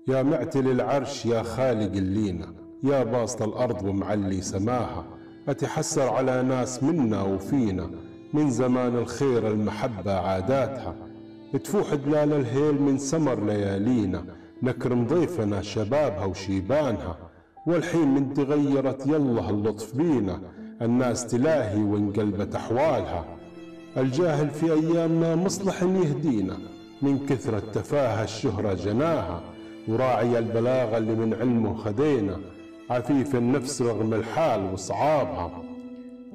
يا معتل العرش يا خالق اللينا، يا باسط الأرض ومعلي سماها، أتحسر على ناس منا وفينا، من زمان الخير المحبة عاداتها، تفوح دلال الهيل من سمر ليالينا، نكرم ضيفنا شبابها وشيبانها، والحين من تغيرت يلا اللطف بينا، الناس تلاهي وانقلبت أحوالها، الجاهل في أيامنا مصلح يهدينا، من كثرة تفاهة الشهرة جناها، وراعي البلاغة اللي من علمه خدينا، عفيف النفس رغم الحال وصعابها،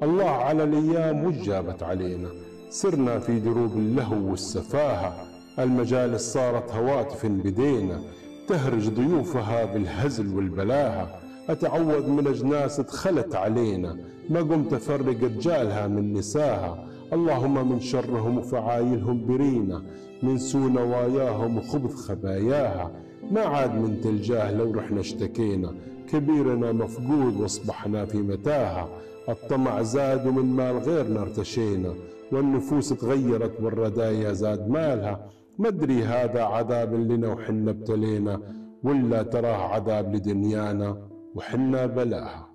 الله على الأيام وجابت علينا، سرنا في دروب اللهو والسفاهة، المجالس صارت هواتف بدينا، تهرج ضيوفها بالهزل والبلاهة، أتعوذ من أجناس دخلت علينا، ما قمت أفرق رجالها من نساها، اللهم من شرهم وفعايلهم برينا، من سوء نواياهم وخبث خباياها، ما عاد من تلجاه لو رحنا اشتكينا، كبيرنا مفقود واصبحنا في متاهة، الطمع زاد ومن مال غيرنا ارتشينا، والنفوس تغيرت والردايا زاد مالها، مدري هذا عذاب لنا وحنا ابتلينا، ولا تراه عذاب لدنيانا وحنا بلاها.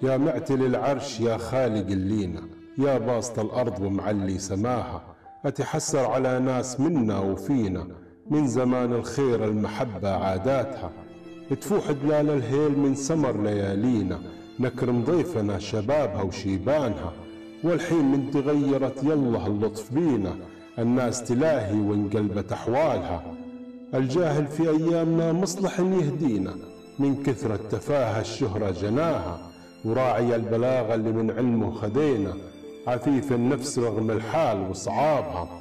يا معتل العرش يا خالق اللينا، يا باسط الأرض ومعلي سماها، أتحسر على ناس منا وفينا، من زمان الخير المحبة عاداتها. تفوح دلال الهيل من سمر ليالينا، نكرم ضيفنا شبابها وشيبانها، والحين من تغيرت يله اللطف بينا، الناس تلاهي وانقلبت أحوالها. الجاهل في أيامنا مصلح يهدينا، من كثرة تفاهة الشهرة جناها، وراعي البلاغة اللي من علمه خدينا، عفيف النفس رغم الحال وصعابها.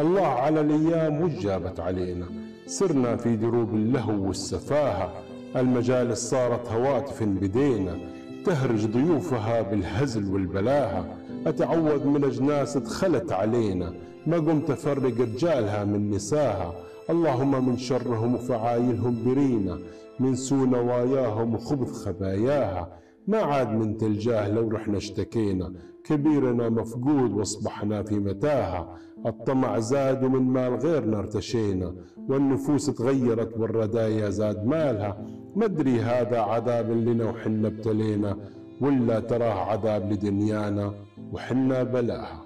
الله على الأيام وجابت علينا، سرنا في دروب اللهو والسفاهة، المجالس صارت هواتف بدينا، تهرج ضيوفها بالهزل والبلاهة. أتعوذ من أجناس دخلت علينا، ما قمت أفرق رجالها من نساها. اللهم من شرهم وفعايلهم برينا، من سوء نواياهم وخبث خباياها. ما عاد من تلجاه لو رحنا اشتكينا، كبيرنا مفقود واصبحنا في متاهة. الطمع زاد ومن مال غيرنا ارتشينا، والنفوس تغيرت والردايا زاد مالها. مدري هذا عذاب لنا وحنا ابتلينا، ولا تراه عذاب لدنيانا وحنا بلاها.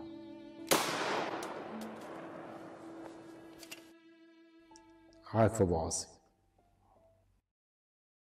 عارف أبو عاصي.